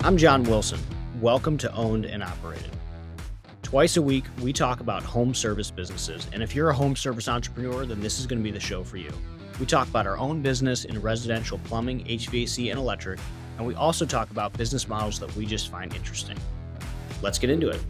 I'm John Wilson. Welcome to Owned and Operated. Twice a week, we talk about home service businesses, and if you're a home service entrepreneur, then this is going to be the show for you. We talk about our own business in residential plumbing, HVAC, and electric, and we also talk about business models that we just find interesting. Let's get into it.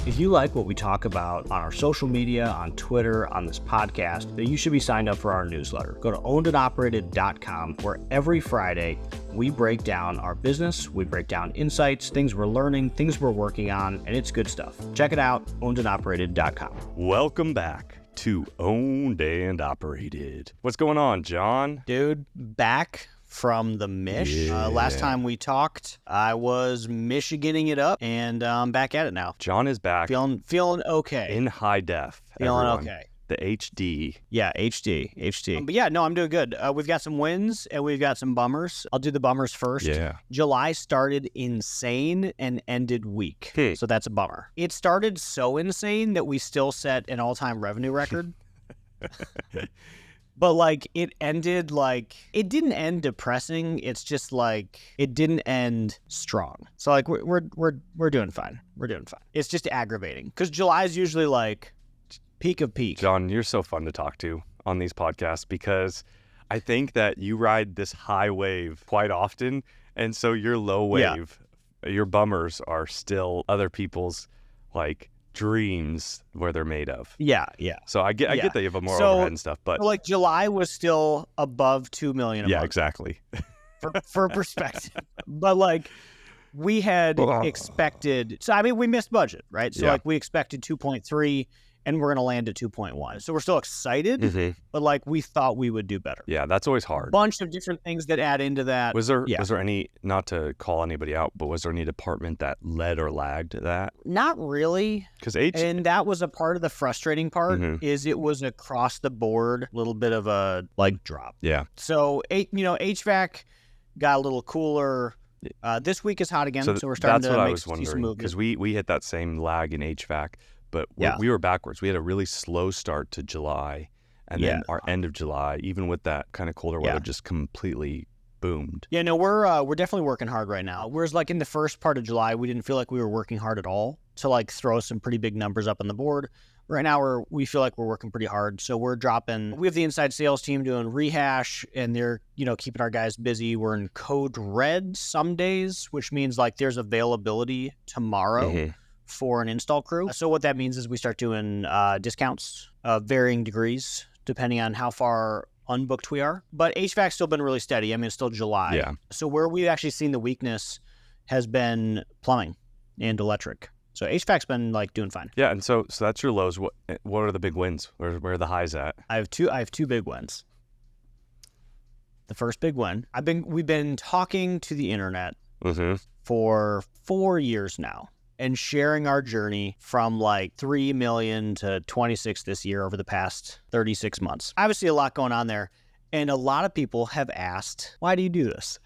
If you like what we talk about on our social media, on Twitter, on this podcast, then you should be signed up for our newsletter. Go to ownedandoperated.com, where every Friday we break down our business, we break down insights, things we're learning, things we're working on, and it's good stuff. Check it out, ownedandoperated.com. Welcome back to Owned and Operated. What's going on, John? Dude, back from the Mich. Yeah. Last time we talked, I was Michiganing it up, and I'm back at it now. John is back. Feeling okay. In high def. Feeling everyone. okay. The HD. Yeah, HD. But yeah, no, I'm doing good. We've got some wins and we've got some bummers. I'll do the bummers first. Yeah. July started insane and ended weak. So that's a bummer. It started so insane that we still set an all-time revenue record. But it ended it didn't end depressing. It's just it didn't end strong. So we're doing fine. We're doing fine. It's just aggravating because July is usually peak of peak. John, you're so fun to talk to on these podcasts because I think that you ride this high wave quite often. And so your low wave, your bummers are still other people's dreams where they're made of. Yeah. So I get that you have a more overhead and stuff, but July was still above 2 million a month. Exactly. for perspective. But we had expected, so we missed budget, right? So we expected 2.3 and we're going to land at 2.1. So we're still excited, but we thought we would do better. Yeah, that's always hard. Bunch of different things that add into that. Was there any, not to call anybody out, but was there any department that led or lagged that? Not really. And that was a part of the frustrating part is it was across the board, little bit of a drop. Yeah. So, HVAC got a little cooler. This week is hot again, so we're starting to see some movement. Because we hit that same lag in HVAC. But we were backwards. We had a really slow start to July, and then our end of July, even with that kind of colder weather, just completely boomed. Yeah, no, we're definitely working hard right now. Whereas in the first part of July, we didn't feel like we were working hard at all to throw some pretty big numbers up on the board. Right now, we feel like we're working pretty hard. So we're dropping. We have the inside sales team doing rehash, and they're keeping our guys busy. We're in code red some days, which means there's availability tomorrow. For an install crew. So what that means is we start doing discounts of varying degrees depending on how far unbooked we are. But HVAC's still been really steady. It's still July. Yeah. So where we've actually seen the weakness has been plumbing and electric. So HVAC's been doing fine. Yeah, and so that's your lows. What are the big wins? Where are the highs at? I have two big wins. The first big win, we've been talking to the internet for 4 years now. And sharing our journey from 3 million to 26 this year over the past 36 months. Obviously, a lot going on there. And a lot of people have asked, why do you do this?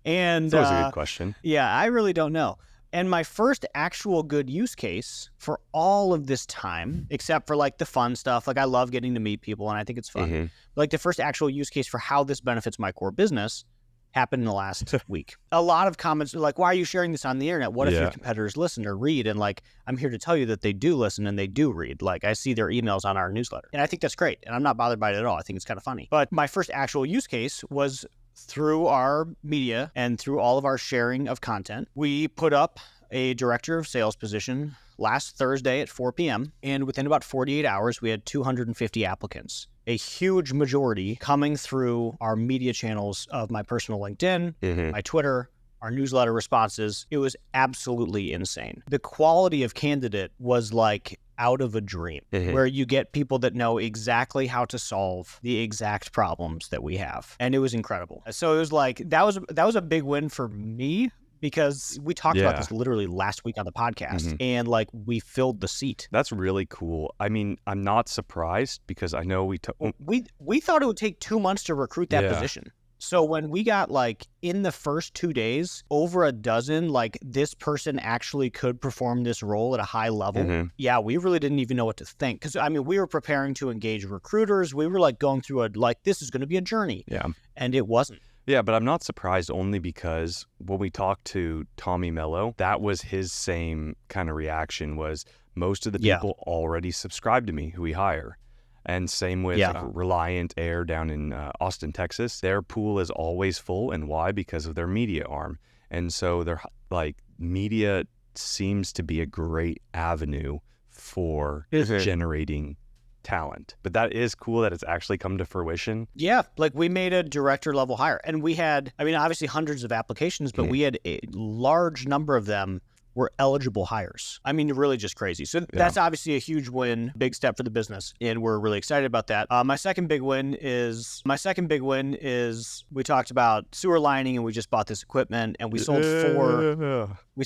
And that was a good question. Yeah, I really don't know. And my first actual good use case for all of this time, except for the fun stuff, I love getting to meet people and I think it's fun. But the first actual use case for how this benefits my core business happened in the last week. A lot of comments are why are you sharing this on the internet? What if your competitors listen or read? And I'm here to tell you that they do listen and they do read. I see their emails on our newsletter. And I think that's great. And I'm not bothered by it at all. I think it's kind of funny. But my first actual use case was through our media and through all of our sharing of content. We put up a director of sales position last Thursday at 4 p.m. And within about 48 hours, we had 250 applicants. A huge majority coming through our media channels of my personal LinkedIn, my Twitter, our newsletter responses. It was absolutely insane. The quality of candidate was out of a dream, where you get people that know exactly how to solve the exact problems that we have. And it was incredible. So it was that was a big win for me. Because we talked about this literally last week on the podcast, and we filled the seat. That's really cool. I'm not surprised because I know we thought it would take 2 months to recruit that position. So when we got in the first 2 days, over a dozen, this person actually could perform this role at a high level. Yeah, we really didn't even know what to think. Because we were preparing to engage recruiters. We were going through this is going to be a journey. Yeah. And it wasn't. Yeah, but I'm not surprised only because when we talked to Tommy Mello, that was his same kind of reaction was most of the Yeah. people already subscribe to me who we hire. And same with Yeah. Reliant Air down in Austin, Texas. Their pool is always full. And why? Because of their media arm. And so they're like media seems to be a great avenue for generating talent. But that is cool that it's actually come to fruition. Yeah, like we made a director level hire, and we had, I mean, obviously hundreds of applications, but we had a large number of them were eligible hires. I mean, really just crazy. So that's obviously a huge win, big step for the business, and we're really excited about that. My second big win is we talked about sewer lining, and we just bought this equipment, and we sold we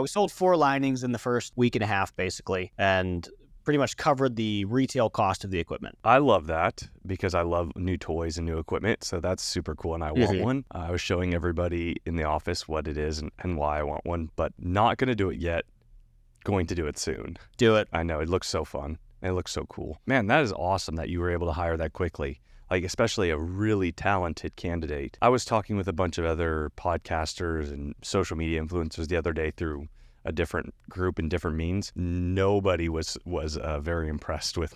sold 4 linings in the first week and a half, basically, and pretty much covered the retail cost of the equipment. I love that because I love new toys and new equipment. So that's super cool. And I want one. I was showing everybody in the office what it is and why I want one, but not going to do it yet. Going to do it soon. Do it. I know. It looks so fun. It looks so cool. Man, that is awesome that you were able to hire that quickly. Like, especially a really talented candidate. I was talking with a bunch of other podcasters and social media influencers the other day through a different group and different means. Nobody was very impressed with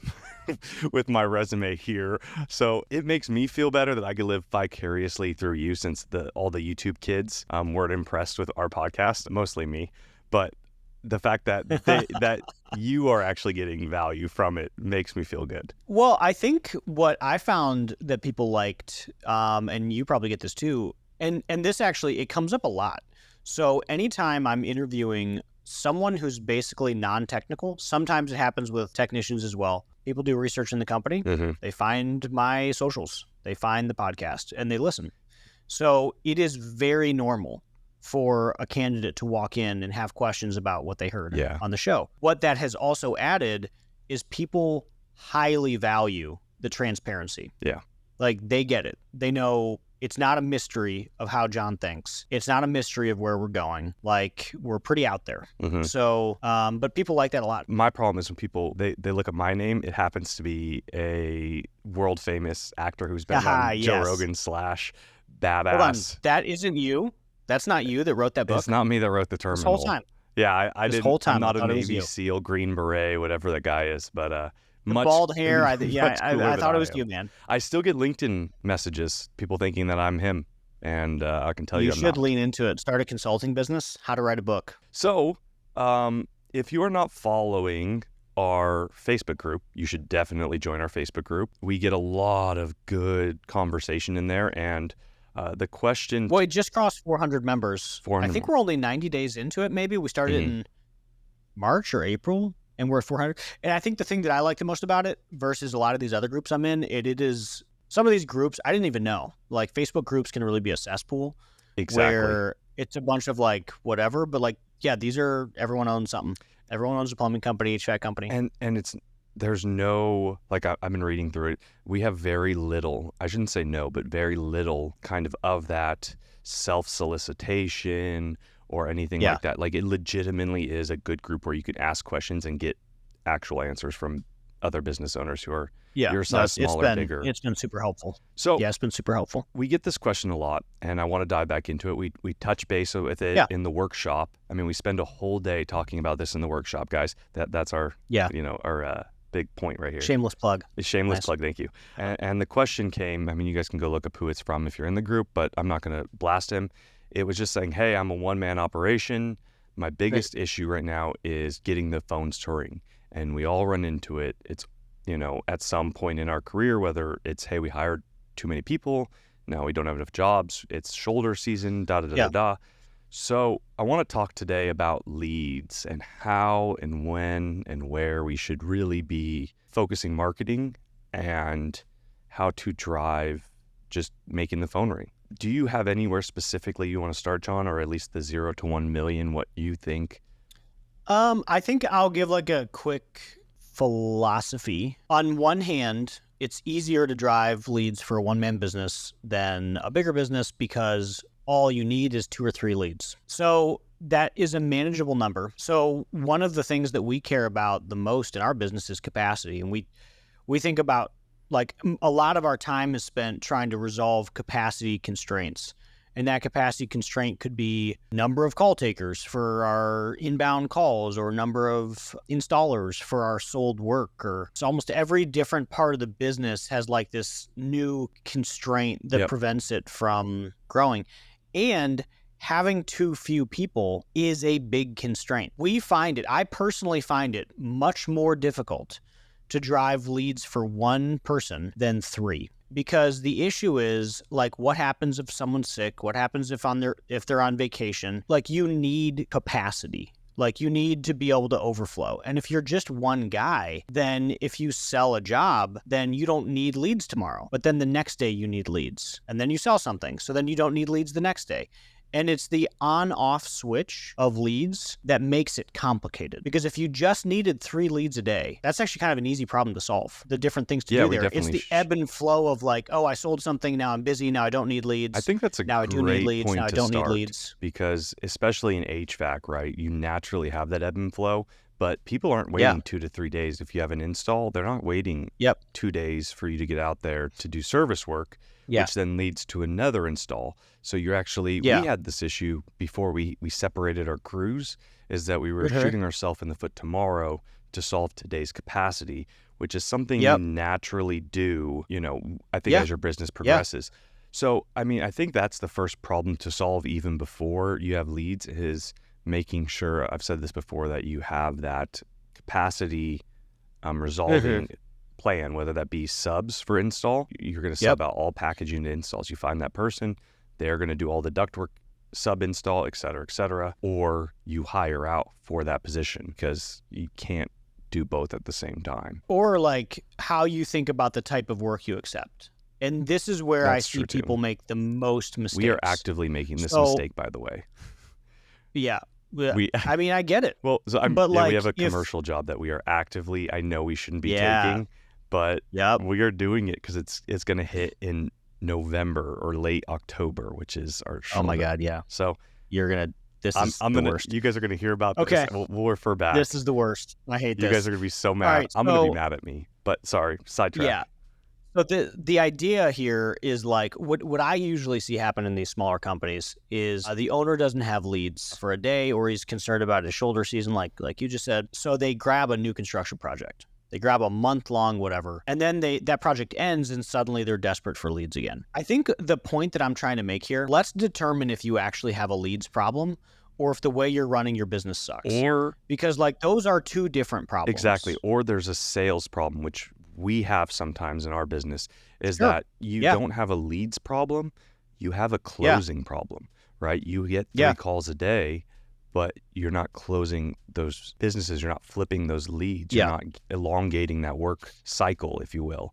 with my resume here. So it makes me feel better that I could live vicariously through you, since all the YouTube kids weren't impressed with our podcast, mostly me. But the fact that that you are actually getting value from it makes me feel good. Well, I think what I found that people liked, and you probably get this too, and this actually, it comes up a lot. So anytime I'm interviewing someone who's basically non-technical, sometimes it happens with technicians as well. People do research in the company. They find my socials, they find the podcast, and they listen. So it is very normal for a candidate to walk in and have questions about what they heard on the show. What that has also added is people highly value the transparency. Yeah. Like, they get it. They know it's not a mystery of how John thinks. It's not a mystery of where we're going. Like, we're pretty out there. So, but people like that a lot. My problem is when people, they look at my name, it happens to be a world famous actor who's been on Joe Rogan / Babass. Hold on. That isn't you? That's not you that wrote that book? It's not me that wrote The Terminal. This whole time? Yeah, I this didn't. Whole time, I'm not a Navy SEAL, Green Beret, whatever that guy is, but much, bald hair. I thought it was you, man. I still get LinkedIn messages, people thinking that I'm him, and I can tell you, You I'm should not. lean into it. Start a consulting business. How to write a book. So, if you are not following our Facebook group, you should definitely join our Facebook group. We get a lot of good conversation in there, and the question... Boy, it just crossed 400 members. 400. I think we're only 90 days into it, maybe. We started in March or April, and we're at 400. And I think the thing that I like the most about it versus a lot of these other groups I'm in, it is some of these groups I didn't even know. Like, Facebook groups can really be a cesspool. Exactly. Where it's a bunch of like whatever, but like, yeah, these are, everyone owns something. Everyone owns a plumbing company, HVAC company. And there's no, like, I've been reading through it. We have very little, I shouldn't say no, but very little kind of that self-solicitation or anything like that. Like, it legitimately is a good group where you can ask questions and get actual answers from other business owners who are your size, smaller, bigger. It's been super helpful. So yeah, it's been super helpful. We get this question a lot, and I want to dive back into it. We touch base with it in the workshop. I mean, we spend a whole day talking about this in the workshop, guys. That's our our big point right here. Shameless plug. Shameless plug. Thank you. And the question came. I mean, you guys can go look up who it's from if you're in the group, but I'm not going to blast him. It was just saying, hey, I'm a one-man operation. My biggest issue right now is getting the phones to ring, and we all run into it. It's at some point in our career, whether it's, hey, we hired too many people, now we don't have enough jobs, it's shoulder season, da-da-da-da-da. So I want to talk today about leads and how and when and where we should really be focusing marketing and how to drive just making the phone ring. Do you have anywhere specifically you want to start, John, or at least the 0 to 1 million, what you think? I think I'll give like a quick philosophy. On one hand, it's easier to drive leads for a one-man business than a bigger business because all you need is 2 or 3 leads. So that is a manageable number. So one of the things that we care about the most in our business is capacity. And we think about Like a lot of our time is spent trying to resolve capacity constraints. And that capacity constraint could be number of call takers for our inbound calls or number of installers for our sold work. Or so almost every different part of the business has like this new constraint that prevents it from growing. And having too few people is a big constraint. I personally find it much more difficult to drive leads for one person than 3. Because the issue is like, what happens if someone's sick? What happens if they're on vacation? Like, you need capacity. Like, you need to be able to overflow. And if you're just one guy, then if you sell a job, then you don't need leads tomorrow. But then the next day you need leads. And then you sell something. So then you don't need leads the next day. And it's the on-off switch of leads that makes it complicated. Because if you just needed 3 leads a day, that's actually kind of an easy problem to solve. The different things to do there. It's the ebb and flow of like, oh, I sold something, now I'm busy, now I don't need leads. I think that's now I do need leads, point now I to don't start, need leads. because especially in HVAC, right, you naturally have that ebb and flow, but people aren't waiting 2 to 3 days. If you have an install, they're not waiting 2 days for you to get out there to do service work. Which then leads to another install. So you're actually, we had this issue before we separated our crews, is that we were shooting ourselves in the foot tomorrow to solve today's capacity, which is something you naturally do, I think as your business progresses. So, I mean, I think that's the first problem to solve even before you have leads, is making sure, I've said this before, that you have that capacity resolving plan, whether that be subs for install. You're going to sub out all packaging to installs. You find that person, they're going to do all the ductwork, sub install, et cetera, or you hire out for that position, because you can't do both at the same time. Or like how you think about the type of work you accept. And this is where I see people make the most mistakes. We are actively making this mistake, by the way. Yeah. I mean, I get it. Well, so we have a commercial job that we are actively, I know we shouldn't be taking, but we are doing it because it's going to hit in November or late October, which is our shoulder. Oh my God, yeah. So you're going to, this is the worst. You guys are going to hear about this. Okay. We'll refer back. This is the worst. I hate this. You guys are going to be so mad. Right, I'm going to be mad at me, but sorry, sidetrack. Yeah. But the idea here is like what I usually see happen in these smaller companies is the owner doesn't have leads for a day, or he's concerned about his shoulder season, like you just said. So they grab a new construction project. They grab a month-long whatever, and then that project ends, and suddenly they're desperate for leads again. I think the point that I'm trying to make here, let's determine if you actually have a leads problem, or if the way you're running your business sucks. Because like those are 2 different problems. Exactly. Or there's a sales problem, which we have sometimes in our business, is that you don't have a leads problem, you have a closing problem, right? You get 3 calls a day, but you're not closing those businesses, you're not flipping those leads, you're not elongating that work cycle, if you will.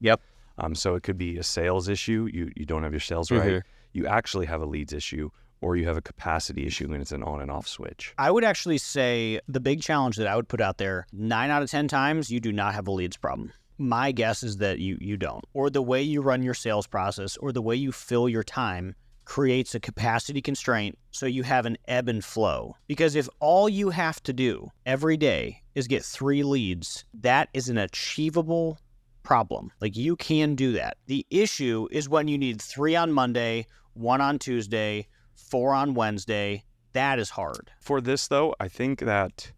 So it could be a sales issue, you don't have your sales right, you actually have a leads issue, or you have a capacity issue and it's an on and off switch. I would actually say the big challenge that I would put out there, 9 out of 10 times, you do not have a leads problem. My guess is that you don't. Or the way you run your sales process or the way you fill your time creates a capacity constraint, so you have an ebb and flow. Because if all you have to do every day is get 3 leads, that is an achievable problem. Like, you can do that. The issue is when you need 3 on Monday, 1 on Tuesday, 4 on Wednesday. That is hard. For this, though, I think that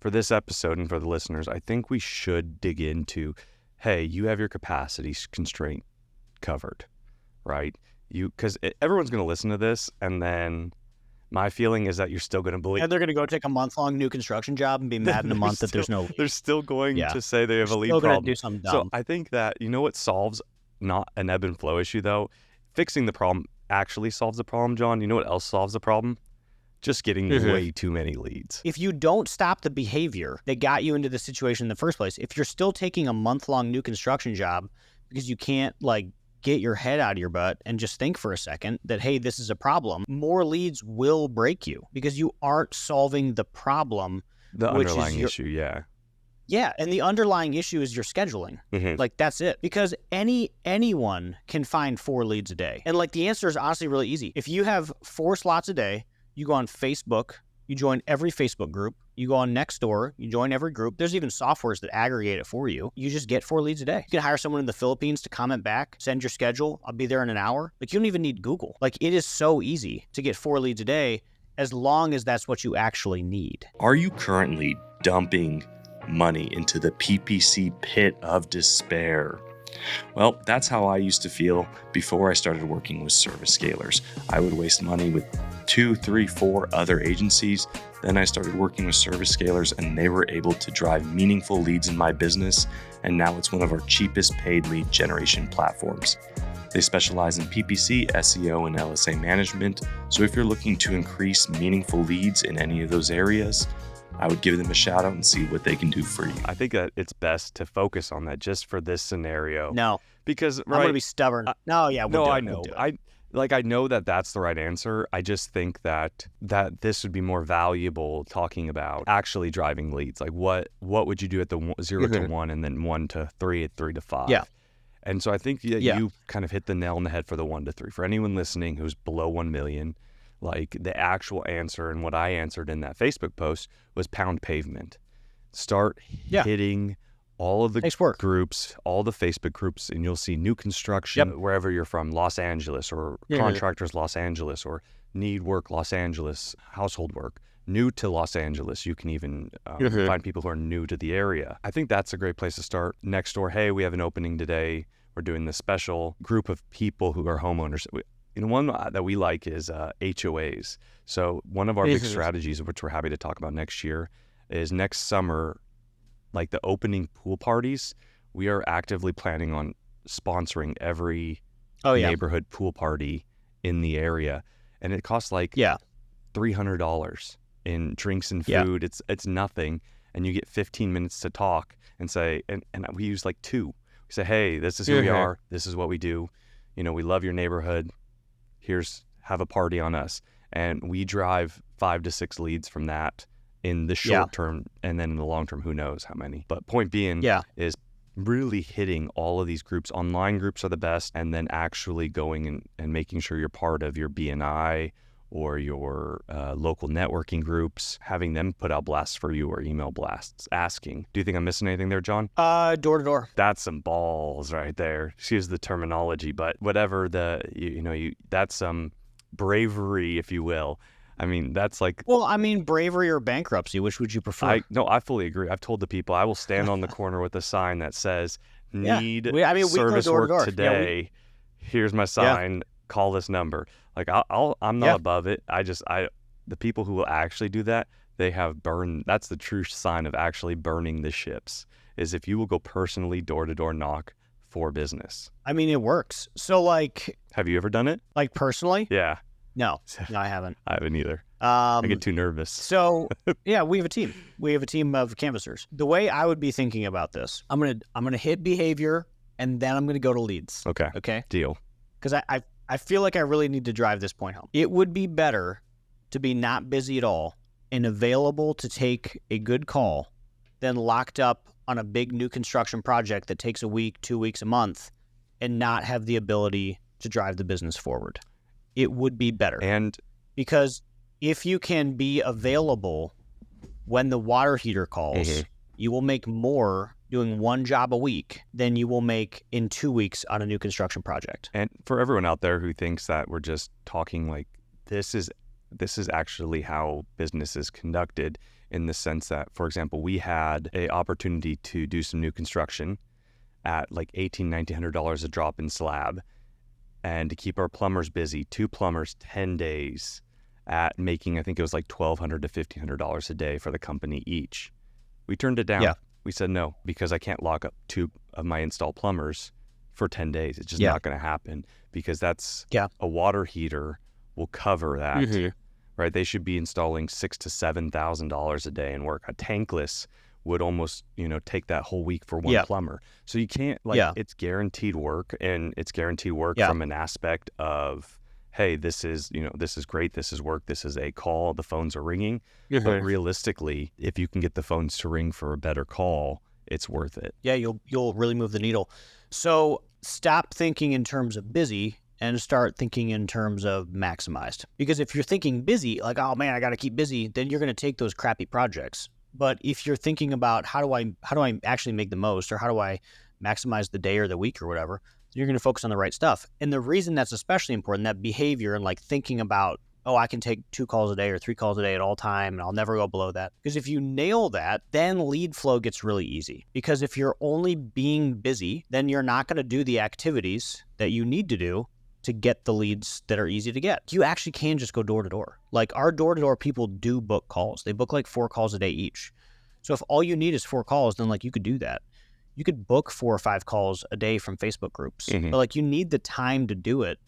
for this episode and for the listeners, I think we should dig into, hey, you have your capacity constraint covered, right? Because everyone's going to listen to this, and then my feeling is that you're still going to believe. And they're going to go take a month-long new construction job and be mad in a month that there's no lead. They're still going to say they have a lead problem. Still going to do something dumb. So I think that, what solves not an ebb and flow issue, though? Fixing the problem actually solves the problem, John. You know what else solves the problem? Just getting way too many leads. If you don't stop the behavior that got you into the situation in the first place, if you're still taking a month-long new construction job because you can't get your head out of your butt and just think for a second that, hey, this is a problem, more leads will break you because you aren't solving the problem. The underlying issue, Yeah, and the underlying issue is your scheduling. That's it. Because anyone can find 4 leads a day. And the answer is honestly really easy. If you have 4 slots a day, you go on Facebook you join every Facebook group, you go on Nextdoor, you join every group. There's even softwares that aggregate it for you. You just get 4 leads a day. You can hire someone in the Philippines to comment back, send your schedule. I'll be there in an hour. Like, you don't even need Google. Like, it is so easy to get 4 leads a day as long as that's what you actually need. Are you currently dumping money into the PPC pit of despair? Well, that's how I used to feel before I started working with service scalers. I would waste money with 2, 3, 4 other agencies. Then I started working with service scalers and they were able to drive meaningful leads in my business. And now it's one of our cheapest paid lead generation platforms. They specialize in PPC, SEO, and LSA management. So if you're looking to increase meaningful leads in any of those areas, I would give them a shout out and see what they can do for you. I think that it's best to focus on that just for this scenario. No, because I'm going to be stubborn. I know. I know that that's the right answer. I just think that this would be more valuable talking about actually driving leads. Like what would you do at the 0 to 1 and then 1 to 3 at 3 to 5? Yeah. And so I think you kind of hit the nail on the head for the 1 to 3. For anyone listening who's below 1 million, like the actual answer and what I answered in that Facebook post was pound pavement. Start hitting all of the groups, all the Facebook groups, and you'll see new construction wherever you're from, Los Angeles or contractors Los Angeles or need work Los Angeles, household work. New to Los Angeles, you can even find people who are new to the area. I think that's a great place to start. Nextdoor, hey, we have an opening today. We're doing this special group of people who are homeowners. One that we like is HOAs. So one of our big strategies, which we're happy to talk about next year, is next summer, like the opening pool parties, we are actively planning on sponsoring every neighborhood pool party in the area. And it costs like $300 in drinks and food. It's nothing. And you get 15 minutes to talk and say, and we use like 2. We say, hey, this is who we are. This is what we do. We love your neighborhood. Have a party on us. And we drive 5 to 6 leads from that in the short term. And then in the long term, who knows how many. But point being is really hitting all of these groups. Online groups are the best. And then actually going and making sure you're part of your BNI or your local networking groups, having them put out blasts for you or email blasts asking. Do you think I'm missing anything there, John? Door to door. That's some balls right there. Excuse the terminology, but whatever that's some bravery, if you will. I mean, that's like... Well, I mean, bravery or bankruptcy, which would you prefer? I fully agree. I've told the people I will stand on the corner with a sign that says, need service door to work door today. Here's my sign. Call this number. Like I'm not above it. The people who will actually do that, they have burned. That's the true sign of actually burning the ships, is if you will go personally door to door knock for business. I mean, it works. So like, have you ever done it? Like personally? Yeah. No, I haven't. I haven't either. I get too nervous. So we have a team. We have a team of canvassers. The way I would be thinking about this, I'm gonna hit behavior and then I'm gonna go to leads. Okay. Deal. Because I feel like I really need to drive this point home. It would be better to be not busy at all and available to take a good call than locked up on a big new construction project that takes a week, 2 weeks, a month, and not have the ability to drive the business forward. It would be better. And because if you can be available when the water heater calls, you will make more doing one job a week than you will make in 2 weeks on a new construction project. And for everyone out there who thinks that we're just talking like this is actually how business is conducted, in the sense that, for example, we had an opportunity to do some new construction at like $1,800-$1,900 a drop in slab, and to keep our plumbers busy, 2 plumbers, 10 days at making, I think it was like $1,200 to $1,500 a day for the company each. We turned it down. Yeah. We said no, because I can't lock up 2 of my install plumbers for 10 days. It's just not going to happen, because that's a water heater will cover that, right? They should be installing $6,000 to $7,000 a day and work. A tankless would almost, take that whole week for one plumber. So you can't it's guaranteed work, and it's guaranteed work from an aspect of, hey, this is great. This is work. This is a call. The phones are ringing. But realistically, if you can get the phones to ring for a better call, it's worth it. Yeah, you'll really move the needle. So stop thinking in terms of busy and start thinking in terms of maximized. Because if you're thinking busy, like, oh man, I got to keep busy, then you're going to take those crappy projects. But if you're thinking about how do I actually make the most, or how do I maximize the day or the week or whatever, you're going to focus on the right stuff. And the reason that's especially important, that behavior and like thinking about, oh, I can take 2 calls a day or 3 calls a day at all time, and I'll never go below that. Because if you nail that, then lead flow gets really easy. Because if you're only being busy, then you're not going to do the activities that you need to do to get the leads that are easy to get. You actually can just go door to door. Like our door to door people do book calls. They book like 4 calls a day each. So if all you need is 4 calls, then like you could do that. You could book 4 or 5 calls a day from Facebook groups. But like you need the time to do it.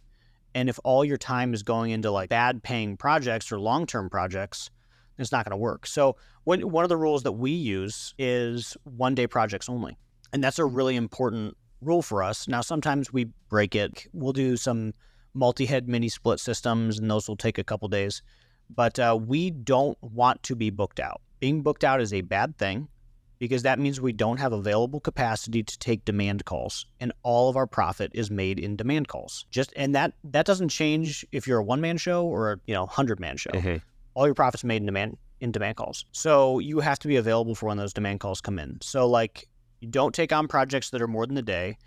And if all your time is going into like bad paying projects or long-term projects, it's not going to work. So one of the rules that we use is 1-day projects only. And that's a really important rule for us. Now, sometimes we break it. We'll do some multi-head mini split systems, and those will take a couple days. But we don't want to be booked out. Being booked out is a bad thing, because that means we don't have available capacity to take demand calls, and all of our profit is made in demand calls. And that doesn't change if you're a one-man show or a 100-man show. All your profit's made in demand calls. So you have to be available for when those demand calls come in. So like you don't take on projects that are more than a day.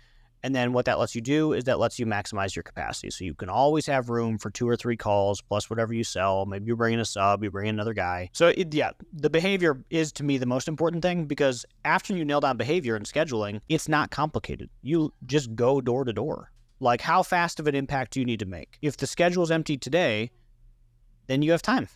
And then what that lets you do is that lets you maximize your capacity. So you can always have room for 2 or 3 calls plus whatever you sell. Maybe you bring in a sub, you bring in another guy. So the behavior is to me the most important thing, because after you nail down behavior and scheduling, it's not complicated. You just go door to door. Like how fast of an impact do you need to make? If the schedule is empty today, then you have time.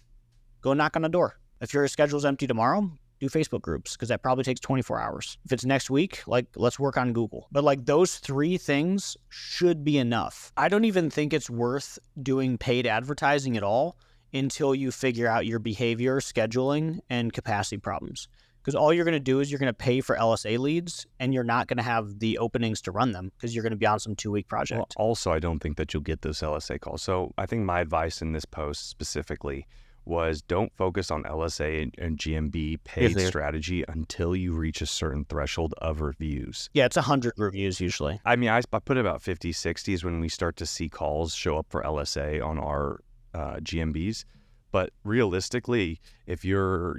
Go knock on a door. If your schedule is empty tomorrow, do Facebook groups, because that probably takes 24 hours. If it's next week, like let's work on Google. But like those 3 things should be enough. I don't even think it's worth doing paid advertising at all until you figure out your behavior, scheduling, and capacity problems. Because all you're going to do is you're going to pay for LSA leads, and you're not going to have the openings to run them because you're going to be on some 2-week project. Well, also, I don't think that you'll get those LSA calls. So I think my advice in this post specifically was don't focus on LSA and GMB paid strategy until you reach a certain threshold of reviews. Yeah, it's 100 reviews usually. I mean, I put about 50, 60 is when we start to see calls show up for LSA on our GMBs. But realistically, if you're,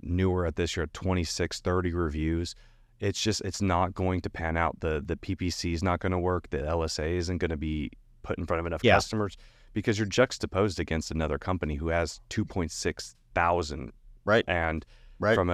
newer at this, you're at 26, 30 reviews, it's not going to pan out. The PPC is not going to work. The LSA isn't going to be put in front of enough customers. Because you're juxtaposed against another company who has 2.6 thousand. Right. And from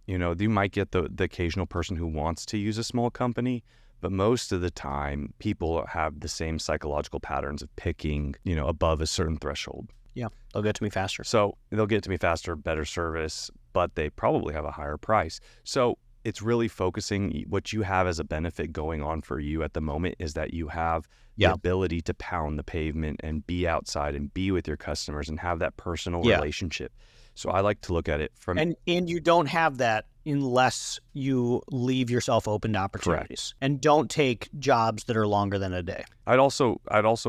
you might get the occasional person who wants to use a small company, but most of the time people have the same psychological patterns of picking, above a certain threshold. Yeah, they'll get to me faster. So they'll get to me faster, better service, but they probably have a higher price. So it's really focusing. What you have as a benefit going on for you at the moment is that you have the ability to pound the pavement and be outside and be with your customers and have that personal relationship. So I like to look at it from... And you don't have that unless you leave yourself open to opportunities. Correct. And don't take jobs that are longer than a day. I'd also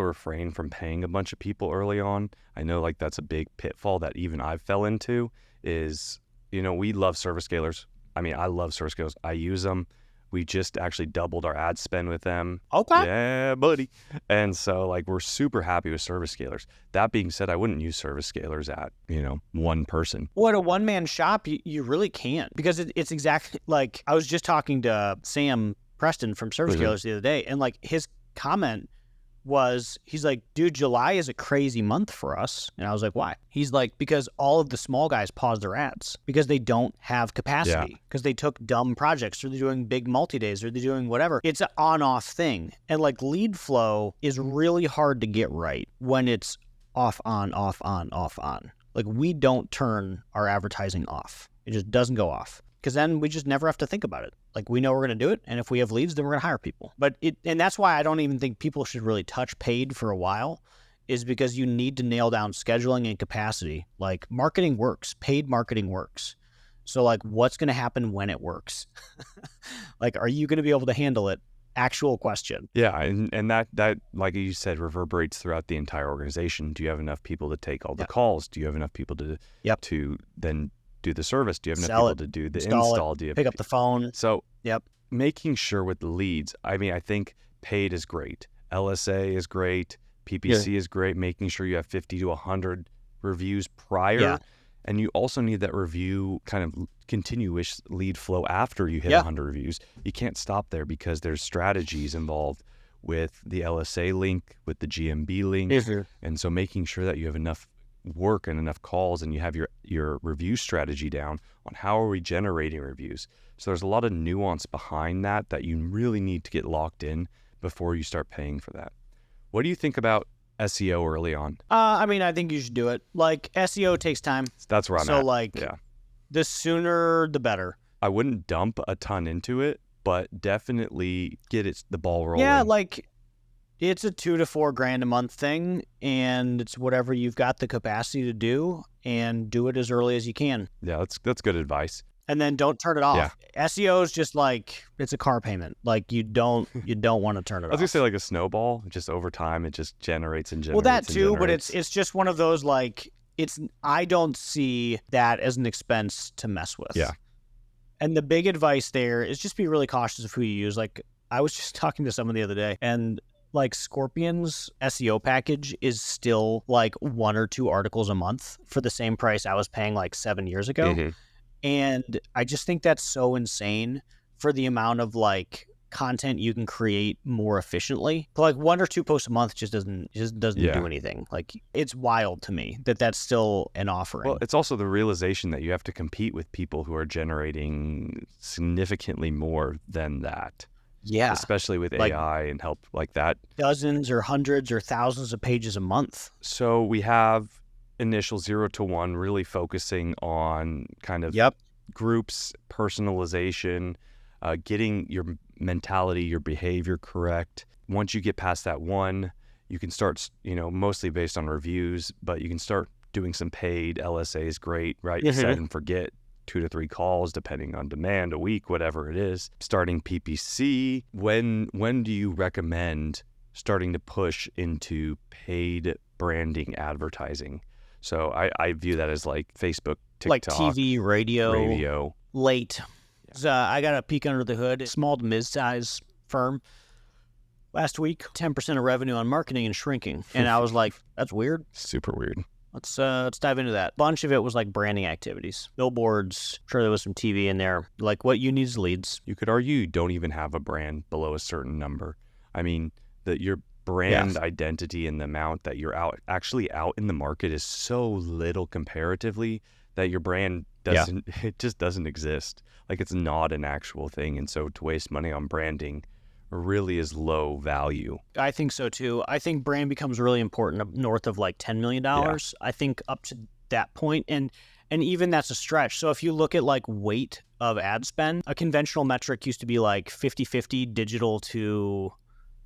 refrain from paying a bunch of people early on. I know like that's a big pitfall that even I fell into is, we love service scalers. I mean, I love service scalers. I use them. We just actually doubled our ad spend with them. Okay. Yeah, buddy. And so like we're super happy with service scalers. That being said, I wouldn't use service scalers at, one person. Well, at a one-man shop, you really can't, because it's exactly like I was just talking to Sam Preston from Service Scalers the other day, and like his comment was, he's like, dude, July is a crazy month for us. And I was like, why? He's like, because all of the small guys pause their ads because they don't have capacity, because they took dumb projects, or they're doing big multi-days, or they're doing whatever. It's an on-off thing. And like lead flow is really hard to get right when it's off, on, off, on, off, on. Like we don't turn our advertising off. It just doesn't go off. Because then we just never have to think about it. Like we know we're going to do it, and if we have leads, then we're going to hire people. And that's why I don't even think people should really touch paid for a while, is because you need to nail down scheduling and capacity. Like marketing works, paid marketing works. So like what's going to happen when it works? Like, are you going to be able to handle it? Actual question. Yeah, and that like you said reverberates throughout the entire organization. Do you have enough people to take all the calls? Do you have enough people to then do the service? Do you have enough people to do the install? Do you pick up the phone? So making sure with the leads, I mean, I think paid is great. LSA is great. PPC is great. Making sure you have 50 to 100 reviews prior. Yeah. And you also need that review kind of continuous lead flow after you hit 100 reviews. You can't stop there because there's strategies involved with the LSA link, with the GMB link. And so making sure that you have enough work and enough calls and you have your review strategy down on how are we generating reviews. So there's a lot of nuance behind that you really need to get locked in before you start paying for that. What do you think about SEO early on? I mean, I think you should do it. Like, SEO takes time. That's where I'm at. So, like, the sooner, the better. I wouldn't dump a ton into it, but definitely get the ball rolling. Yeah, like, it's a $2,000 to $4,000 a month thing, and it's whatever you've got the capacity to do, and do it as early as you can. Yeah, that's good advice. And then don't turn it off. SEO is just like, it's a car payment. Like, you don't want to turn it off. I was gonna say like a snowball, just over time it just generates and generates. Well, that too, but it's just one of those, like, I don't see that as an expense to mess with. Yeah. And the big advice there is just be really cautious of who you use. Like, I was just talking to someone the other day, and like Scorpion's SEO package is still like 1 or 2 articles a month for the same price I was paying like 7 years ago. And I just think that's so insane for the amount of like content you can create more efficiently. But like 1 or 2 posts a month just doesn't do anything. Like, it's wild to me that that's still an offering. Well, it's also the realization that you have to compete with people who are generating significantly more than that. Yeah. Especially with AI and help like that. Dozens or hundreds or thousands of pages a month. So we have initial 0 to 1 really focusing on kind of groups, personalization, getting your mentality, your behavior correct. Once you get past that 1, you can start, mostly based on reviews, but you can start doing some paid. LSA is great, right? Set and forget. 2 to 3 calls depending on demand, a week, whatever it is. Starting PPC, when do you recommend starting to push into paid branding advertising? So I view that as like Facebook, TikTok, like TV, radio. Late. I got a peek under the hood. Small to mid-size firm. Last week, 10% of revenue on marketing and shrinking. And I was like, that's weird. Super weird. Let's dive into that. A bunch of it was like branding activities, billboards. I'm sure there was some TV in there. Like, what you need is leads. You could argue you don't even have a brand below a certain number. I mean, your brand identity and the amount that you're actually out in the market is so little comparatively that your brand it just doesn't exist. Like, it's not an actual thing. And so to waste money on branding really is low value. I think so too. I think brand becomes really important up north of like $10 million. I think up to that point, and even that's a stretch. So if you look at like weight of ad spend, a conventional metric used to be like 50-50 digital to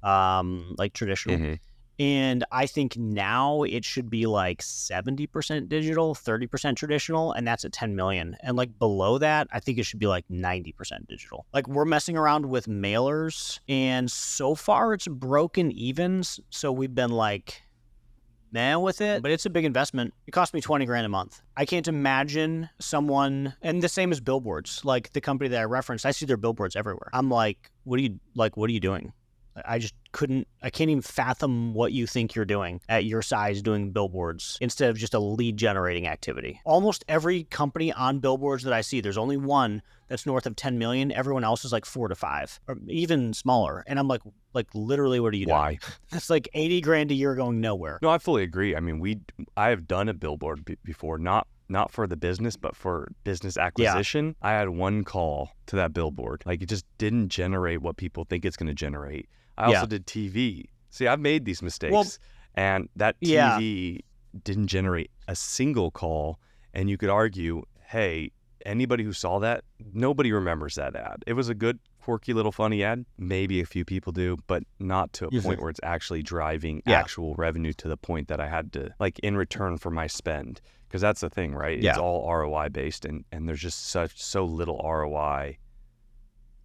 like traditional. And I think now it should be like 70% digital, 30% traditional, and that's at 10 million. And like below that, I think it should be like 90% digital. Like, we're messing around with mailers, and so far it's broken evens. So we've been like, meh with it, but it's a big investment. It cost me $20,000 a month. I can't imagine someone, and the same as billboards, like the company that I referenced, I see their billboards everywhere. I'm like, what are you doing? I can't even fathom what you think you're doing at your size doing billboards instead of just a lead generating activity. Almost every company on billboards that I see, there's only one that's north of 10 million. Everyone else is like 4 to 5 or even smaller. And I'm like literally, what are you doing? Why? That's like $80,000 a year going nowhere. No, I fully agree. I mean, I have done a billboard before, not for the business, but for business acquisition. I had 1 call to that billboard. Like, it just didn't generate what people think it's going to generate. I also did TV. See, I've made these mistakes, and that TV didn't generate a single call. And you could argue, hey, anybody who saw that, nobody remembers that ad. It was a good, quirky little funny ad. Maybe a few people do, but not to a point where it's actually driving actual revenue to the point that I had to, like, in return for my spend. Because that's the thing, right? It's all ROI based, and there's just so little ROI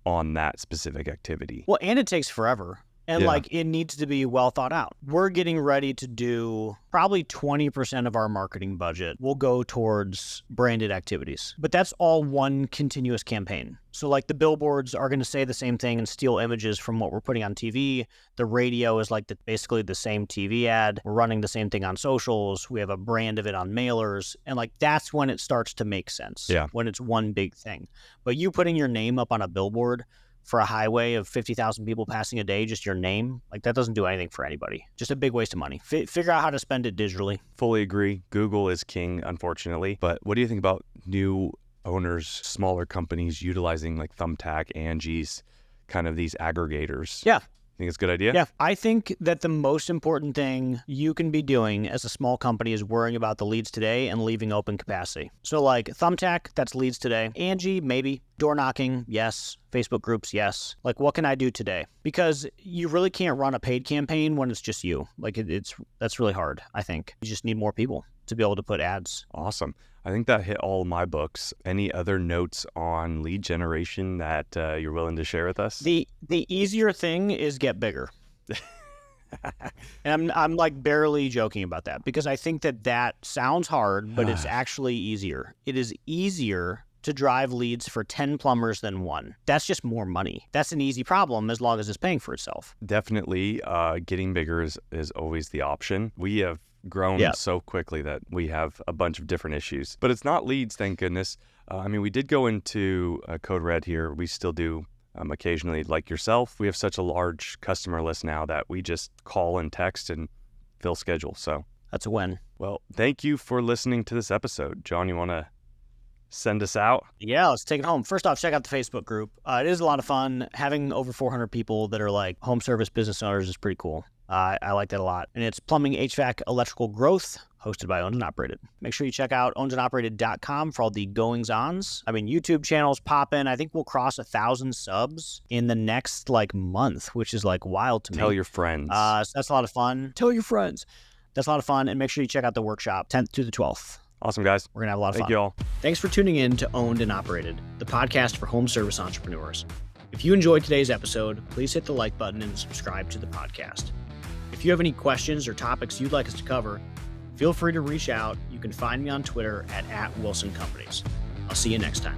on that specific activity. Well, and it takes forever. And Yeah. like, it needs to be well thought out. We're getting ready to do probably 20% of our marketing budget will go towards branded activities. But that's all one continuous campaign. So like the billboards are going to say the same thing and steal images from what we're putting on TV. The radio is like basically the same TV ad. We're running the same thing on socials. We have a brand of it on mailers. And like, that's when it starts to make sense. Yeah. When it's one big thing. But you putting your name up on a billboard for a highway of 50,000 people passing a day, just your name, like that doesn't do anything for anybody. Just a big waste of money. Figure out how to spend it digitally. Fully agree. Google is king, unfortunately. But what do you think about new owners, smaller companies utilizing like Thumbtack, Angie's, kind of these aggregators? Yeah. Think it's a good idea? Yeah. I think that the most important thing you can be doing as a small company is worrying about the leads today and leaving open capacity. So like Thumbtack, that's leads today. Angie, maybe. Door knocking, yes. Facebook groups, yes. Like, what can I do today? Because you really can't run a paid campaign when it's just you. Like, that's really hard, I think. You just need more people to be able to put ads. Awesome. I think that hit all my books. Any other notes on lead generation that you're willing to share with us? The easier thing is get bigger. And I'm like barely joking about that because I think that sounds hard, but it's actually easier. It is easier to drive leads for 10 plumbers than one. That's just more money. That's an easy problem as long as it's paying for itself. Definitely, getting bigger is always the option. We have grown so quickly that we have a bunch of different issues. But it's not leads, thank goodness. I mean, we did go into Code Red here. We still do occasionally, like yourself. We have such a large customer list now that we just call and text and fill schedule. So that's a win. Well, thank you for listening to this episode. John, you want to send us out? Yeah, let's take it home. First off, check out the Facebook group. It is a lot of fun. Having over 400 people that are like home service business owners is pretty cool. I like that a lot. And it's Plumbing, HVAC, Electrical Growth, hosted by Owned and Operated. Make sure you check out ownedandoperated.com for all the goings-ons. I mean, YouTube channels popping. I think we'll cross 1,000 subs in the next like month, which is like wild to me. Tell your friends. So that's a lot of fun. Tell your friends. That's a lot of fun. And make sure you check out the workshop, 10th to the 12th. Awesome, guys. We're going to have a lot of fun. Thank you all. Thanks for tuning in to Owned and Operated, the podcast for home service entrepreneurs. If you enjoyed today's episode, please hit the like button and subscribe to the podcast. If you have any questions or topics you'd like us to cover, feel free to reach out. You can find me on Twitter at @WilsonCompanies. I'll see you next time.